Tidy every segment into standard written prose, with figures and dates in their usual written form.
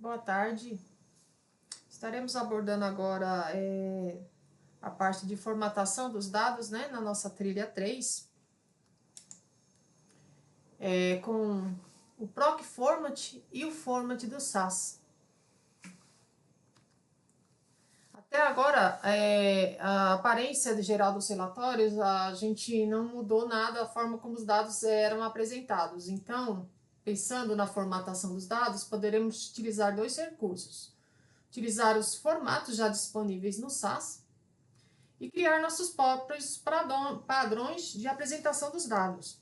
boa tarde. Estaremos abordando agora a parte de formatação dos dados, né, na nossa trilha 3, com o Proc Format e o Format do SAS. Até agora, a aparência geral dos relatórios, a gente não mudou nada a forma como os dados eram apresentados. Então, pensando na formatação dos dados, poderemos utilizar dois recursos. Utilizar os formatos já disponíveis no SAS e criar nossos próprios padrões de apresentação dos dados.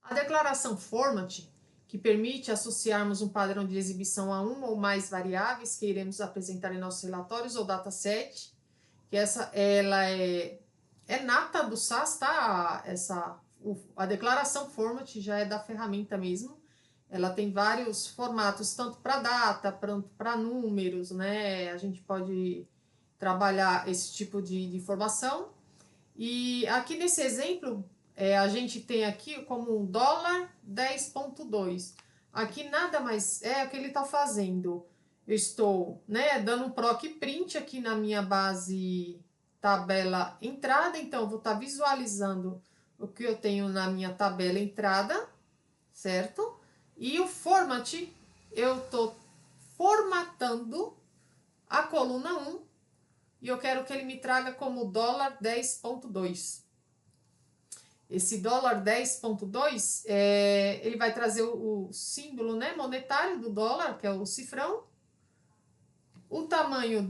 A declaração Format, que permite associarmos um padrão de exibição a uma ou mais variáveis que iremos apresentar em nossos relatórios ou dataset, que ela é nata do SAS, tá? A declaração Format já é da ferramenta mesmo. Ela tem vários formatos, tanto para data, para números, né? A gente pode trabalhar esse tipo de informação. E aqui nesse exemplo, a gente tem aqui como um dólar 10,2. Aqui nada mais é o que ele está fazendo. Eu estou, né, dando um proc print aqui na minha base tabela entrada, então eu vou estar visualizando o que eu tenho na minha tabela entrada, certo? E o format, eu estou formatando a coluna 1 e eu quero que ele me traga como dólar 10,2. Esse dólar 10,2, ele vai trazer o símbolo, né, monetário do dólar, que é o cifrão. O tamanho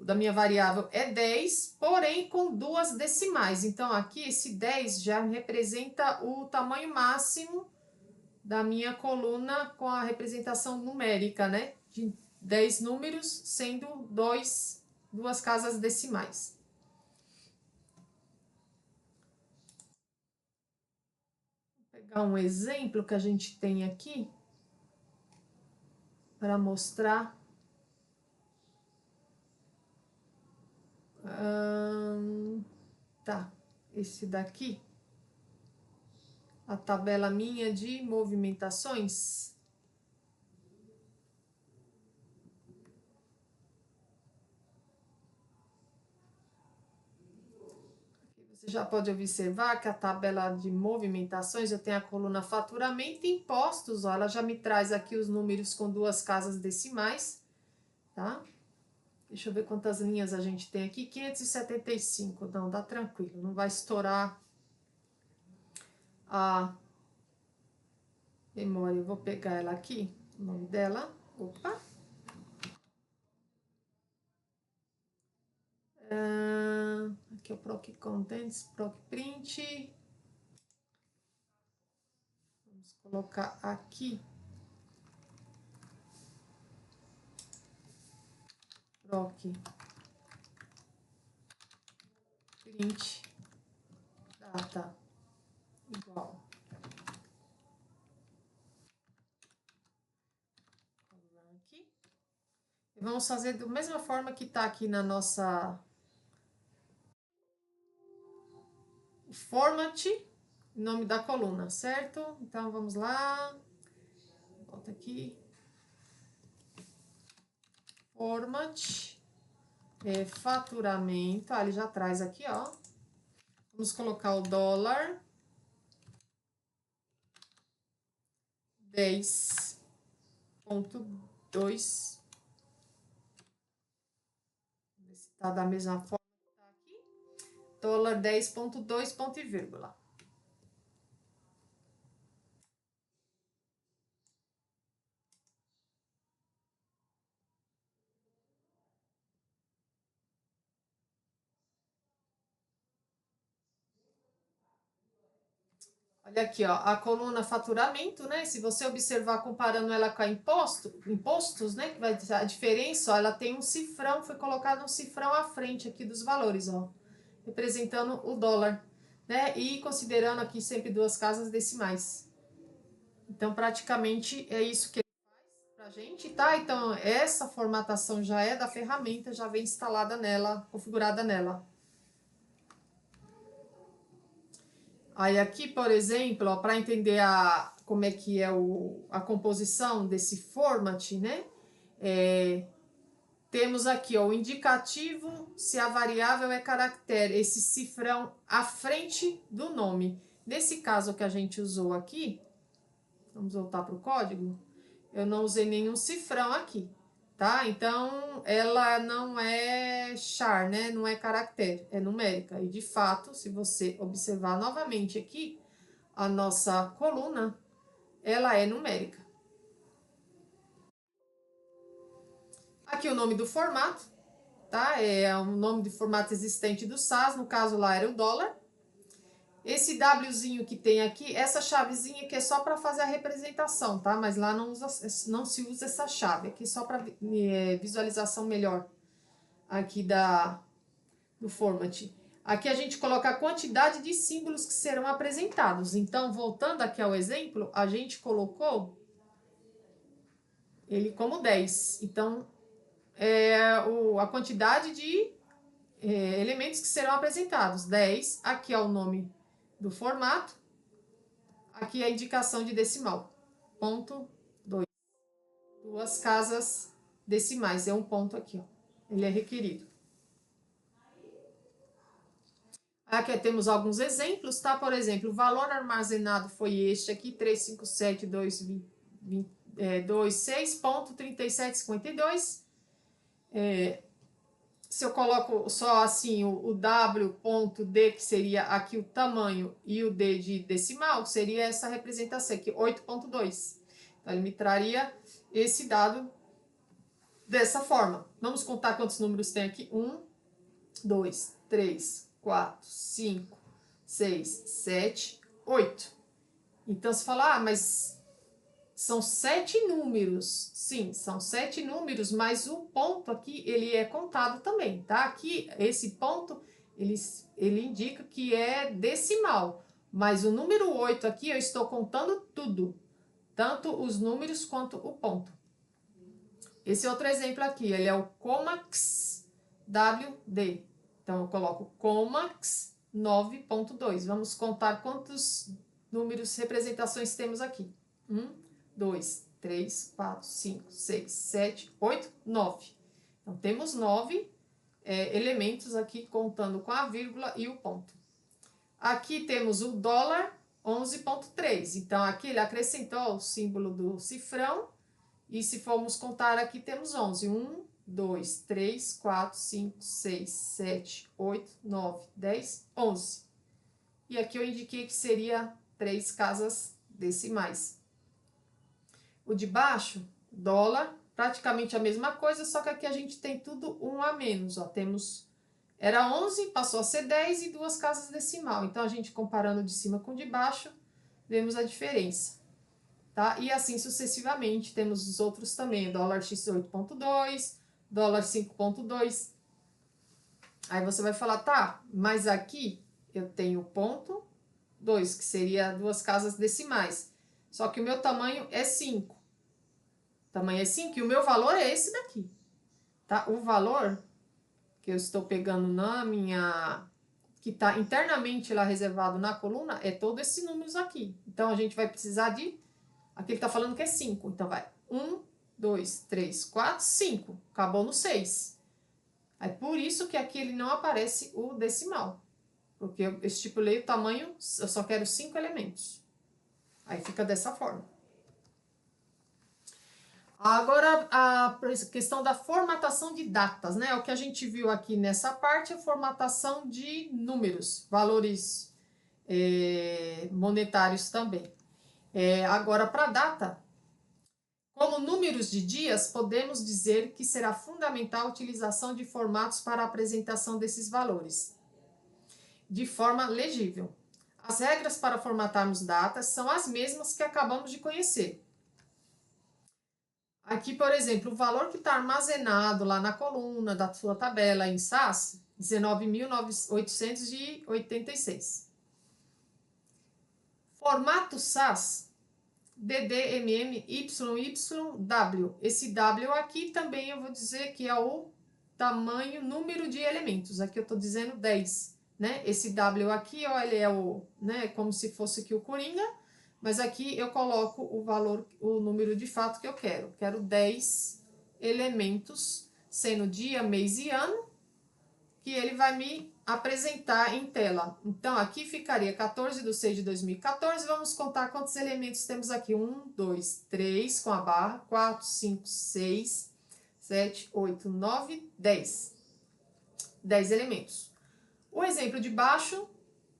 da minha variável é 10, porém com duas decimais. Então, aqui esse 10 já representa o tamanho máximo da minha coluna com a representação numérica, né? De 10 números, sendo duas casas decimais. Vou pegar um exemplo que a gente tem aqui para mostrar. Tá, esse daqui, a tabela minha de movimentações. Você já pode observar que a tabela de movimentações, eu tenho a coluna faturamento e impostos, ó, ela já me traz aqui os números com duas casas decimais, tá? Deixa eu ver quantas linhas a gente tem aqui, 575, não, dá tranquilo, não vai estourar a memória. Eu vou pegar ela aqui, o nome dela, opa. Aqui é o Proc Contents, Proc Print. Vamos colocar aqui. Proc Print data igual. Aqui. E vamos fazer da mesma forma que tá aqui na nossa format, nome da coluna, certo? Então, vamos lá. Volta aqui. Format. Faturamento. Ele já traz aqui, ó. Vamos colocar o dólar. 10,2. Ver se tá da mesma forma que tá aqui. Dólar 10,2, ponto e vírgula. Olha aqui, ó, a coluna faturamento, né? Se você observar comparando ela com a impostos, né? Que vai ter a diferença, ó, ela tem um cifrão, foi colocado um cifrão à frente aqui dos valores, ó, representando o dólar, né? E considerando aqui sempre duas casas decimais. Então, praticamente é isso que ele faz pra gente, tá? Então, essa formatação já é da ferramenta, já vem instalada nela, configurada nela. Aí aqui, por exemplo, para entender como é que é a composição desse format, né? Temos aqui ó, o indicativo, se a variável é caractere, esse cifrão à frente do nome. Nesse caso que a gente usou aqui, vamos voltar para o código, eu não usei nenhum cifrão aqui, tá? Então, ela não é char, né? Não é caractere, é numérica. E, de fato, se você observar novamente aqui, a nossa coluna, ela é numérica. Aqui o nome do formato, tá? É o nome de formato existente do SAS, no caso lá era o dólar. Esse Wzinho que tem aqui, essa chavezinha que é só para fazer a representação, tá? Mas lá não se usa essa chave, aqui só para visualização melhor aqui do format. Aqui a gente coloca a quantidade de símbolos que serão apresentados. Então, voltando aqui ao exemplo, a gente colocou ele como 10. Então, a quantidade de elementos que serão apresentados, 10. Aqui é o nome do formato. Aqui é a indicação de decimal, ponto 2. Duas casas decimais, é um ponto aqui, ó. Ele é requerido. Aqui temos alguns exemplos, tá? Por exemplo, o valor armazenado foi este aqui, 357.26.3752. Se eu coloco só assim o W.D, que seria aqui o tamanho, e o D de decimal, seria essa representação aqui, 8.2. Então, ele me traria esse dado dessa forma. Vamos contar quantos números tem aqui? 1, 2, 3, 4, 5, 6, 7, 8. Então, você fala, mas são 7 números. Sim, são 7 números, mas o ponto aqui, ele é contado também, tá? Aqui, esse ponto, ele indica que é decimal. Mas o número 8 aqui, eu estou contando tudo. Tanto os números quanto o ponto. Esse outro exemplo aqui, ele é o Comax WD. Então, eu coloco Comax 9.2. Vamos contar quantos números, representações temos aqui. 1, 2, 3, 4, 5, 6, 7, 8, 9. Então, temos 9 elementos aqui, contando com a vírgula e o ponto. Aqui temos o dólar 11.3. Então, aqui ele acrescentou o símbolo do cifrão. E se formos contar aqui, temos 11. 1, 2, 3, 4, 5, 6, 7, 8, 9, 10, 11. E aqui eu indiquei que seria 3 casas decimais. O de baixo, dólar, praticamente a mesma coisa, só que aqui a gente tem tudo 1 a menos. Ó. Era 11, passou a ser 10 e 2 casas decimal. Então, a gente comparando de cima com de baixo, vemos a diferença. Tá? E assim sucessivamente, temos os outros também, dólar x 8.2, dólar 5.2. Aí você vai falar, tá, mas aqui eu tenho ponto 2, que seria 2 casas decimais. Só que o meu tamanho é 5. O tamanho é 5 e o meu valor é esse daqui. Tá? O valor que eu estou pegando na minha... que está internamente lá reservado na coluna, é todos esses números aqui. Então, a gente vai precisar de... Aqui ele está falando que é 5. Então, vai 1, 2, 3, 4, 5. Acabou no 6. É por isso que aqui ele não aparece o decimal. Porque eu estipulei o tamanho, eu só quero 5 elementos. Aí fica dessa forma. Agora, a questão da formatação de datas, né? O que a gente viu aqui nessa parte é a formatação de números, valores monetários também. Agora, para data, como números de dias, podemos dizer que será fundamental a utilização de formatos para a apresentação desses valores, de forma legível. As regras para formatarmos datas são as mesmas que acabamos de conhecer. Aqui, por exemplo, o valor que está armazenado lá na coluna da sua tabela em SAS, 19.886. Formato SAS, DDMM YYW. Esse W aqui também eu vou dizer que é o tamanho, número de elementos. Aqui eu estou dizendo 10, né? Esse W aqui, ó, ele é o, né, como se fosse aqui o Coringa, mas aqui eu coloco o valor, o número de fato que eu quero. Quero 10 elementos, sendo dia, mês e ano, que ele vai me apresentar em tela. Então, aqui ficaria 14/6/2014. Vamos contar quantos elementos temos aqui. 1, 2, 3 com a barra, 4, 5, 6, 7, 8, 9, 10. 10 elementos. O exemplo de baixo,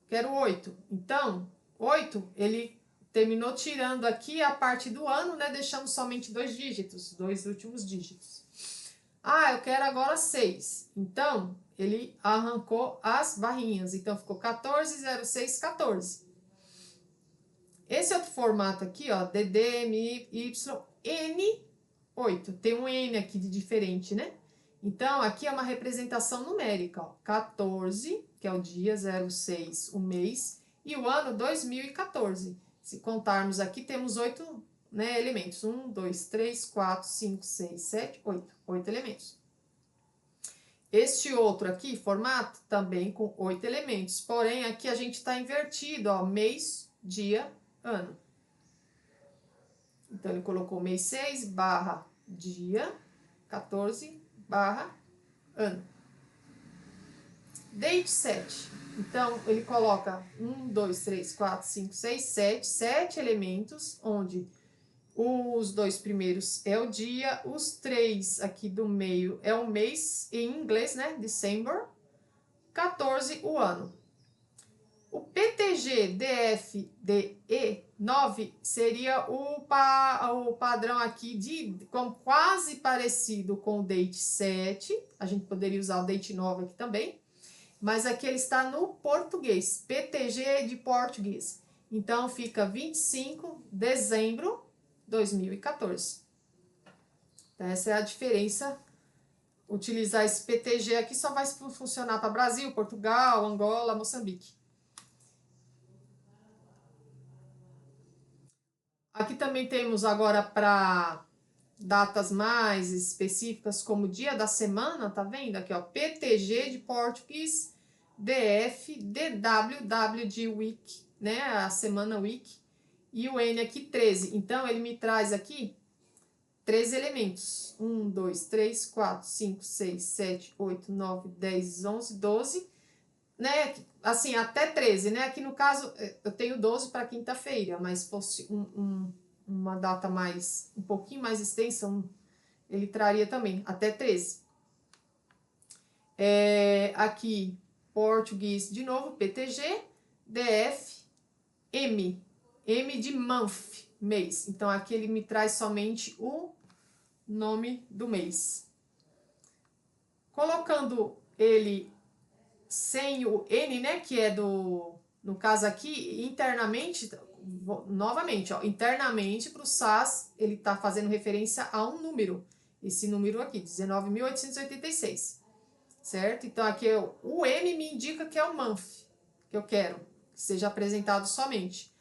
quero 8. Então, 8, ele terminou tirando aqui a parte do ano, né? Deixando somente 2 dígitos, 2 últimos dígitos. Ah, eu quero agora 6. Então, ele arrancou as barrinhas. Então, ficou 14, 06, 14. Esse outro formato aqui, ó, DD, MY, N8. Tem um N aqui de diferente, né? Então, aqui é uma representação numérica, ó. 14, que é o dia, 06, o mês, e o ano 2014. Se contarmos aqui, temos 8, né, elementos. 1, 2, 3, 4, 5, 6, 7, 8. 8 elementos. Este outro aqui, formato, também com 8 elementos. Porém, aqui a gente está invertido, ó, mês, dia, ano. Então, ele colocou mês 6 barra dia, 14 barra ano. Date 7. Então, ele coloca 1, 2, 3, 4, 5, 6, 7. 7 elementos, onde os 2 primeiros é o dia, os 3 aqui do meio é o mês, em inglês, né? December. 14, o ano. O PTG DFDE 9 seria o padrão aqui com quase parecido com o date 7. A gente poderia usar o date 9 aqui também. Mas aqui ele está no português. PTG de português. Então, fica 25 de dezembro de 2014. Então, essa é a diferença. Utilizar esse PTG aqui só vai funcionar para Brasil, Portugal, Angola, Moçambique. Aqui também temos agora para datas mais específicas, como dia da semana, tá vendo? Aqui, ó, PTG de português, DF, DWW de week, né? A semana week. E o N aqui, 13. Então, ele me traz aqui 13 elementos. 1, 2, 3, 4, 5, 6, 7, 8, 9, 10, 11, 12. Né? Assim, até 13, né? Aqui no caso, eu tenho 12 para quinta-feira, mas fosse uma data um pouquinho mais extensa, ele traria também, até 13. Aqui, português, de novo, PTG, DF, M de month, mês. Então, aqui ele me traz somente o nome do mês. Colocando ele sem o N, né, que é no caso aqui, internamente, novamente, ó, internamente para o SAS, ele está fazendo referência a um número, esse número aqui, 19.886, certo? Então, aqui o M me indica que é o month, que eu quero que seja apresentado somente.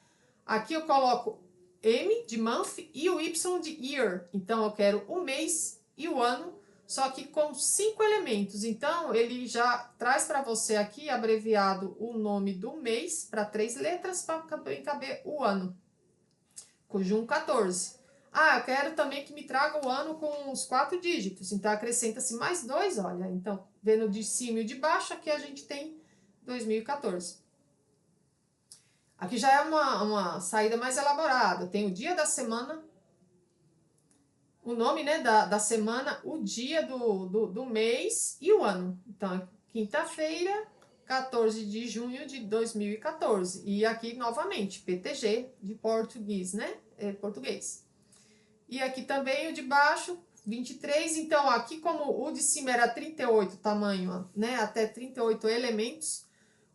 Aqui eu coloco M de month e o Y de year, então eu quero o mês e o ano, só que com 5 elementos. Então, ele já traz para você aqui, abreviado, o nome do mês, para 3 letras, para caber o ano. Conjunto 14. Ah, eu quero também que me traga o ano com os 4 dígitos. Então, acrescenta-se mais 2, olha. Então, vendo de cima e de baixo, aqui a gente tem 2014. Aqui já é uma saída mais elaborada. Tem o dia da semana, o nome, né, da semana, o dia do mês e o ano. Então, quinta-feira, 14 de junho de 2014. E aqui, novamente, PTG, de português, né? Português. E aqui também o de baixo, 23. Então, aqui como o de cima era 38 tamanho, né? Até 38 elementos,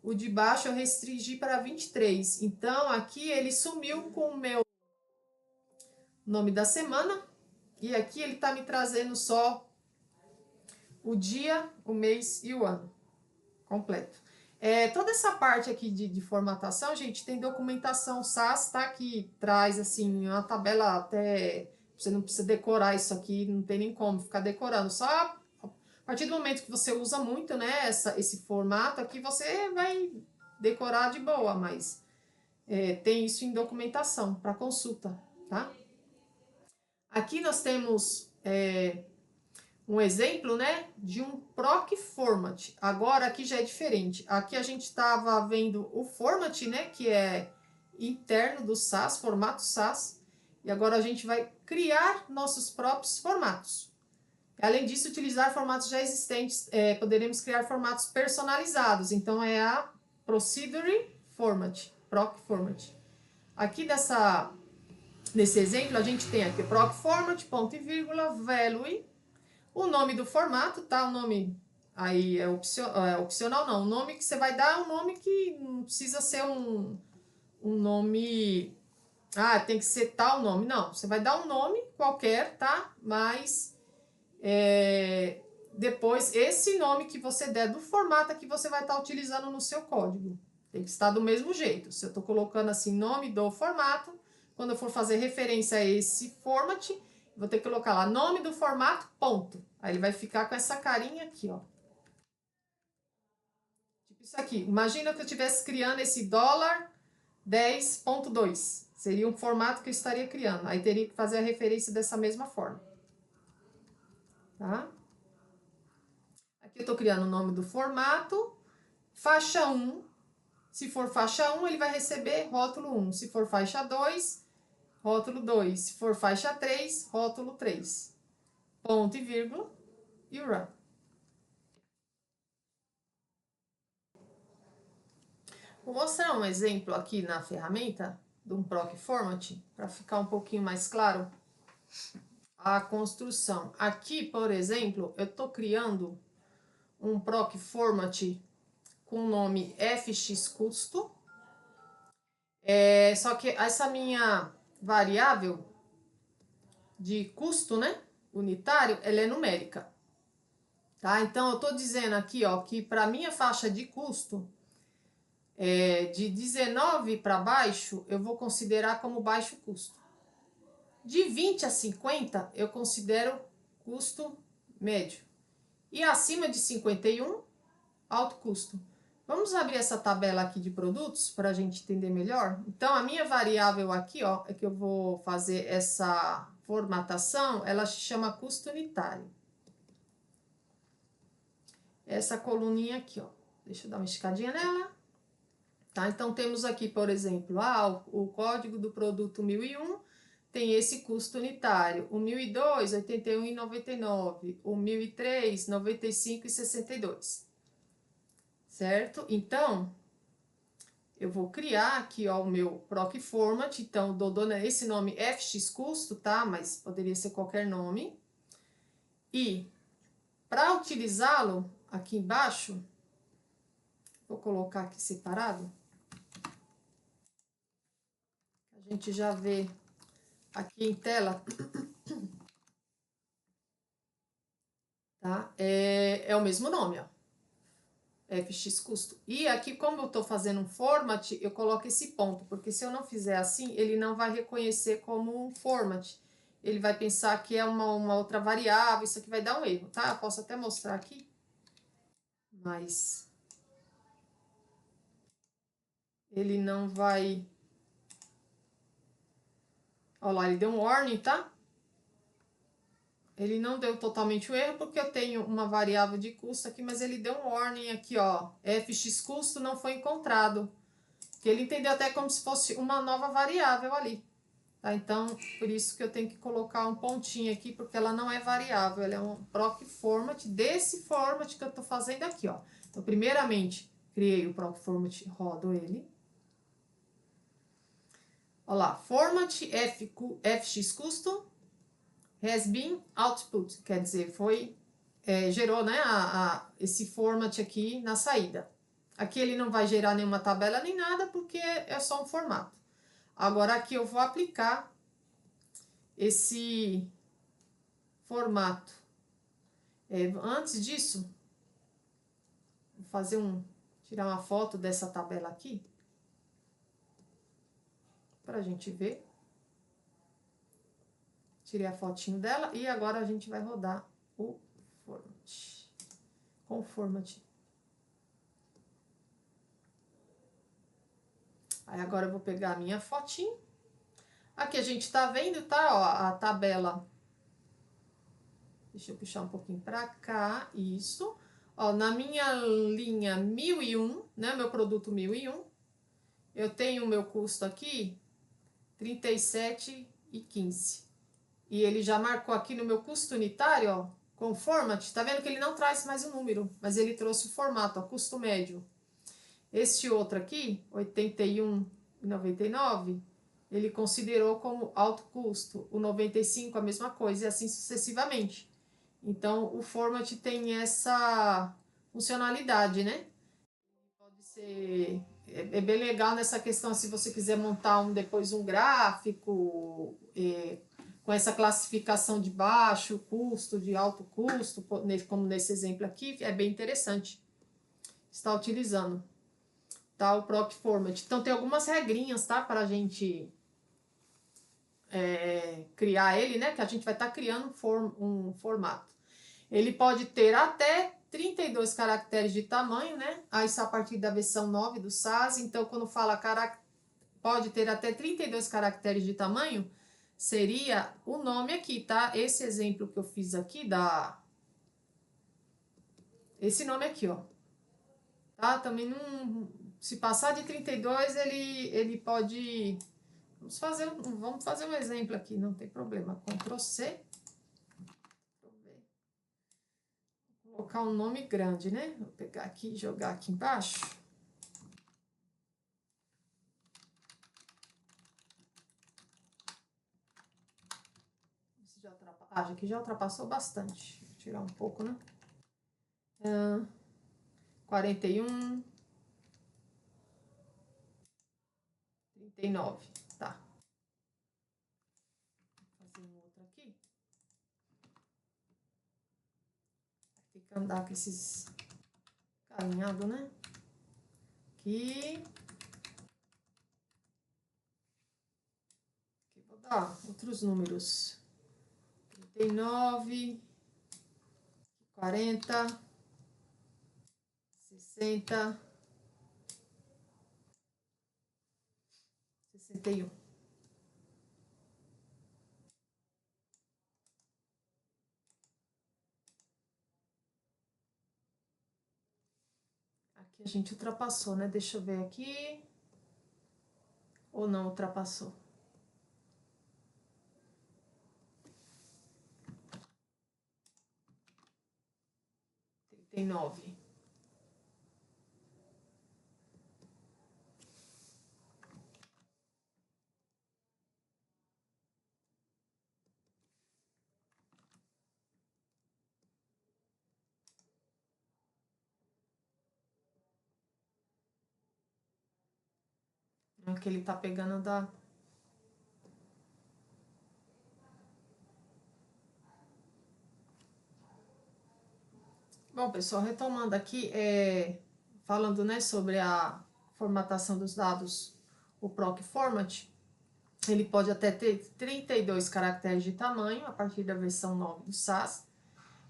o de baixo eu restringi para 23. Então, aqui ele sumiu com o meu nome da semana. E aqui ele está me trazendo só o dia, o mês e o ano completo. Toda essa parte aqui de formatação, gente, tem documentação SAS, tá? Que traz, assim, uma tabela até... Você não precisa decorar isso aqui, não tem nem como ficar decorando. Só partir do momento que você usa muito, né, esse formato aqui, você vai decorar de boa, mas tem isso em documentação para consulta, tá? Aqui nós temos um exemplo, né, de um proc format. Agora aqui já é diferente. Aqui a gente estava vendo o format, né, que é interno do SAS, formato SAS. E agora a gente vai criar nossos próprios formatos. Além disso, utilizar formatos já existentes, poderemos criar formatos personalizados. Então, é a Procedure Format, Proc Format. Aqui nesse exemplo, a gente tem aqui Proc Format, ponto e vírgula, value, o nome do formato, tá? O nome aí é opcional, não. O nome que você vai dar é um nome que não precisa ser um nome... Ah, tem que ser tal nome. Não, você vai dar um nome qualquer, tá? Mas depois, esse nome que você der do formato que você vai estar utilizando no seu código. Tem que estar do mesmo jeito. Se eu estou colocando assim, nome do formato, quando eu for fazer referência a esse format, vou ter que colocar lá, nome do formato, ponto. Aí ele vai ficar com essa carinha aqui, ó. Tipo isso aqui. Imagina que eu estivesse criando esse dólar 10.2. Seria um formato que eu estaria criando. Aí teria que fazer a referência dessa mesma forma. Tá? Aqui eu estou criando o nome do formato. Faixa 1. Se for faixa 1, ele vai receber rótulo 1. Se for faixa 2, rótulo 2. Se for faixa 3, rótulo 3. Ponto e vírgula e o run. Vou mostrar um exemplo aqui na ferramenta de um proc format para ficar um pouquinho mais claro a construção. Aqui, por exemplo, eu estou criando um proc format com o nome fxcusto. Só que essa minha variável de custo, né, unitário, ela é numérica. Tá? Então, eu estou dizendo aqui, ó, que para minha faixa de custo, de 19 para baixo, eu vou considerar como baixo custo. De 20 a 50, eu considero custo médio. E acima de 51, alto custo. Vamos abrir essa tabela aqui de produtos para a gente entender melhor? Então, a minha variável aqui, ó, é que eu vou fazer essa formatação, ela se chama custo unitário. Essa coluninha aqui, ó. Deixa eu dar uma esticadinha nela. Tá? Então, temos aqui, por exemplo, o código do produto 1001 tem esse custo unitário. O 1002, R$ 81,99. O 1003, R$ 95,62. Certo? Então, eu vou criar aqui, ó, o meu proc format. Então, dou esse nome fxcusto, tá? Mas poderia ser qualquer nome. E, para utilizá-lo, aqui embaixo, vou colocar aqui separado. A gente já vê aqui em tela, tá? É o mesmo nome, ó. Fxcusto. E aqui, como eu tô fazendo um format, eu coloco esse ponto, porque se eu não fizer assim, ele não vai reconhecer como um format. Ele vai pensar que é uma outra variável, isso aqui vai dar um erro, tá? Eu posso até mostrar aqui, mas ele não vai... Olha lá, ele deu um warning, tá? Ele não deu totalmente o erro, porque eu tenho uma variável de custo aqui, mas ele deu um warning aqui, ó. Fxcusto não foi encontrado. Que ele entendeu até como se fosse uma nova variável ali. Tá? Então, por isso que eu tenho que colocar um pontinho aqui, porque ela não é variável, ela é um proc format desse format que eu tô fazendo aqui, ó. Então, primeiramente, criei o proc format, rodo ele. Olha lá, format fxcusto has been output, quer dizer, gerou, né, esse format aqui na saída. Aqui ele não vai gerar nenhuma tabela nem nada, porque é só um formato. Agora aqui eu vou aplicar esse formato. Antes disso, vou fazer tirar uma foto dessa tabela aqui, para a gente ver. Tirei a fotinho dela e agora a gente vai rodar o format. com format. Aí agora eu vou pegar a minha fotinho. Aqui a gente tá vendo, tá? Ó, a tabela. Deixa eu puxar um pouquinho pra cá, isso. Ó, na minha linha 1001, né? Meu produto 1001. Eu tenho o meu custo aqui, 37,15. E ele já marcou aqui no meu custo unitário, ó, com format. Tá vendo que ele não traz mais o número, mas ele trouxe o formato, ó, custo médio. Este outro aqui, 81,99, ele considerou como alto custo. O 95 a mesma coisa e assim sucessivamente. Então, o format tem essa funcionalidade, né? Pode ser... É bem legal nessa questão, se você quiser montar depois um gráfico com essa classificação de baixo custo, de alto custo, como nesse exemplo aqui, é bem interessante estar utilizando, tá? O Proc Format. Então, tem algumas regrinhas, tá? Para a gente criar ele, né? Que a gente vai estar criando um formato. Ele pode ter até 32 caracteres de tamanho, né? Isso a partir da versão 9 do SAS. Então, quando fala pode ter até 32 caracteres de tamanho, seria o nome aqui, tá? Esse exemplo que eu fiz aqui esse nome aqui, ó. Tá? Também não... Se passar de 32, ele pode... Vamos fazer um exemplo aqui, não tem problema. Ctrl C. Colocar um nome grande, né? Vou pegar aqui e jogar aqui embaixo. Aqui já ultrapassou bastante. Vou tirar um pouco, né? 41, 39, tá. Vou fazer um outro aqui. Tem que andar com esses carinhados, né? Aqui. Aqui vou dar outros números. 39, 40, 60, 61. Aqui a gente ultrapassou, né? Deixa eu ver aqui. Ou não ultrapassou? Tem 9. Que ele tá pegando da... Bom, pessoal, retomando aqui, falando, né, sobre a formatação dos dados, o Proc Format, ele pode até ter 32 caracteres de tamanho, a partir da versão 9 do SAS.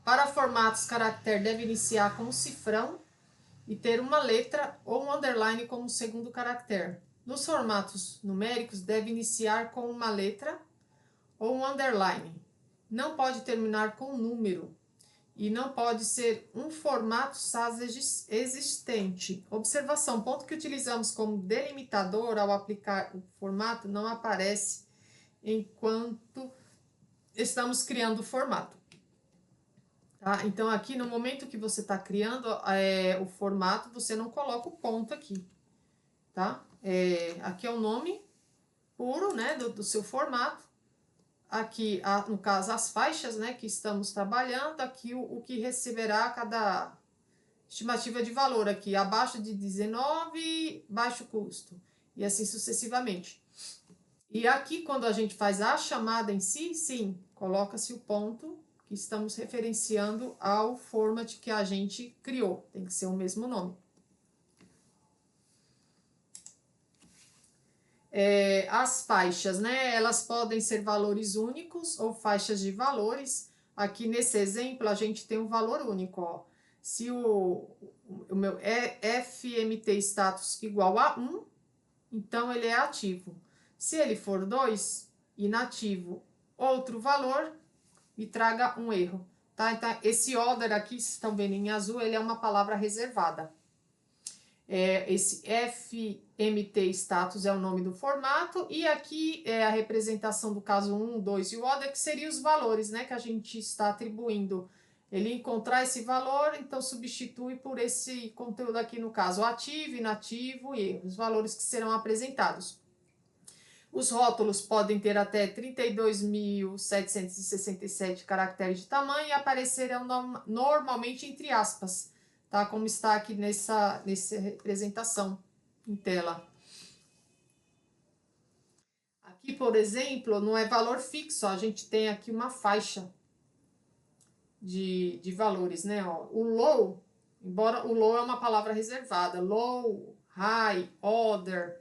Para formatos, caractere deve iniciar com um cifrão e ter uma letra ou um underline como segundo caractere. Nos formatos numéricos, deve iniciar com uma letra ou um underline. Não pode terminar com número e não pode ser um formato SAS existente. Observação, ponto que utilizamos como delimitador ao aplicar o formato não aparece enquanto estamos criando o formato. Tá? Então, aqui no momento que você está criando o formato, você não coloca o ponto aqui, tá? Aqui é o nome puro, né, do seu formato. Aqui, no caso, as faixas, né, que estamos trabalhando. Aqui o que receberá cada estimativa de valor aqui, abaixo de 19, baixo custo, e assim sucessivamente. E aqui, quando a gente faz a chamada em si, sim, coloca-se o ponto que estamos referenciando ao format que a gente criou. Tem que ser o mesmo nome. As faixas, né? Elas podem ser valores únicos ou faixas de valores. Aqui nesse exemplo, a gente tem um valor único, ó. Se o meu FMT status igual a 1, então ele é ativo. Se ele for 2, inativo, outro valor, me traga um erro. Tá? Então, esse order aqui, vocês estão vendo em azul, ele é uma palavra reservada. Esse FMT status é o nome do formato, e aqui é a representação do caso 1, 2 e o order, que seriam os valores, né, que a gente está atribuindo. Ele encontrar esse valor, então substitui por esse conteúdo aqui, no caso, ativo, inativo e erro, os valores que serão apresentados. Os rótulos podem ter até 32.767 caracteres de tamanho e aparecerão normalmente entre aspas, tá? Como está aqui nessa representação em tela. Aqui, por exemplo, não é valor fixo, a gente tem aqui uma faixa de valores, né? Ó, o low, embora o low é uma palavra reservada, low, high, order,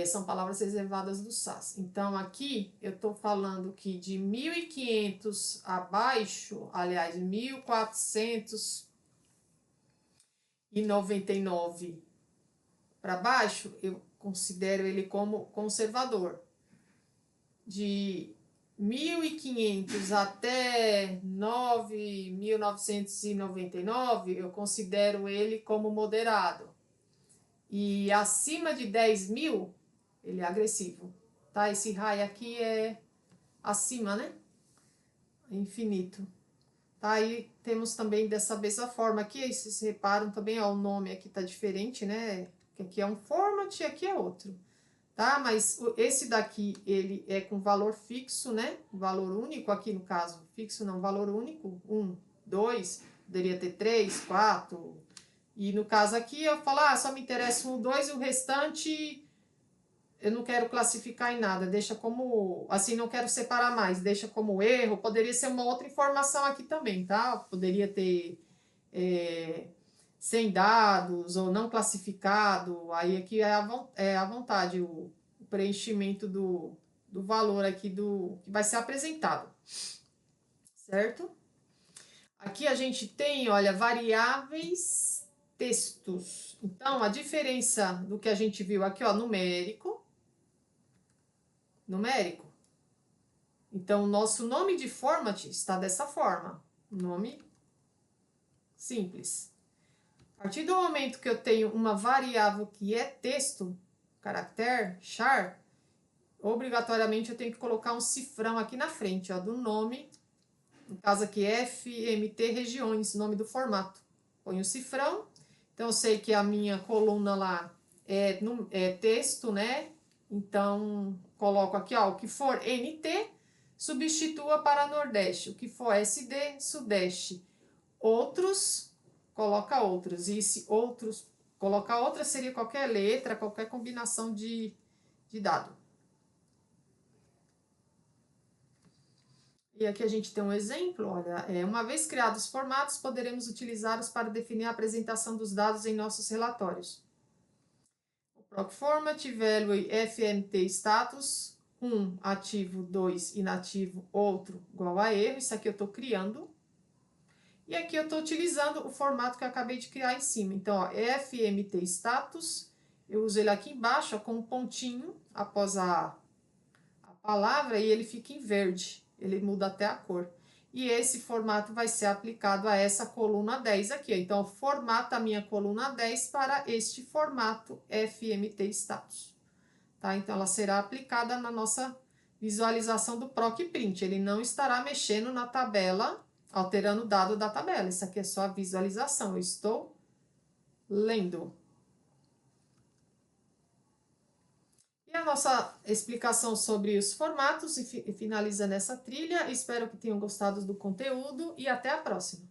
são palavras reservadas do SAS. Então, aqui eu estou falando que de 1.500 abaixo, aliás, 1.499 para baixo, eu considero ele como conservador. De 1.500 até 9.999, eu considero ele como moderado. E acima de 10.000, ele é agressivo, tá? Esse high aqui é acima, né? Infinito. Tá? Aí temos também dessa mesma forma aqui, aí vocês reparam também, ó, o nome aqui tá diferente, né? Que aqui é um format e aqui é outro, tá? Mas esse daqui, ele é com valor fixo, né? Valor único, aqui no caso, fixo não, valor único, 1, 2, poderia ter 3, 4... E no caso aqui, eu falo, só me interessa 1, 2 e o restante eu não quero classificar em nada. Deixa como, assim, não quero separar mais. Deixa como erro. Poderia ser uma outra informação aqui também, tá? Poderia ter sem dados ou não classificado. Aí aqui é à vontade o preenchimento do valor aqui que vai ser apresentado. Certo? Aqui a gente tem, olha, variáveis textos. Então, a diferença do que a gente viu aqui, ó, numérico. Então, o nosso nome de format está dessa forma. Nome simples. A partir do momento que eu tenho uma variável que é texto, caractere, char, obrigatoriamente eu tenho que colocar um cifrão aqui na frente, ó, do nome. No caso aqui, FMT regiões, nome do formato. Põe o cifrão. Então, eu sei que a minha coluna lá é texto, né? Então, coloco aqui, ó, o que for NT, substitua para Nordeste. O que for SD, Sudeste. Outros, coloca outros. E se outros, colocar outra seria qualquer letra, qualquer combinação de dado. E aqui a gente tem um exemplo, olha, uma vez criados os formatos, poderemos utilizá-los para definir a apresentação dos dados em nossos relatórios. O proc format, value FMT status, 1 ativo, 2 inativo, outro igual a erro, isso aqui eu estou criando. E aqui eu estou utilizando o formato que eu acabei de criar em cima. Então, ó, FMT status, eu uso ele aqui embaixo, ó, com um pontinho após a palavra, e ele fica em verde. Ele muda até a cor. E esse formato vai ser aplicado a essa coluna 10 aqui. Então, formata a minha coluna 10 para este formato FMT status. Tá? Então, ela será aplicada na nossa visualização do proc print. Ele não estará mexendo na tabela, alterando o dado da tabela. Isso aqui é só a visualização. Eu estou lendo. E a nossa explicação sobre os formatos finaliza nessa trilha. Espero que tenham gostado do conteúdo e até a próxima.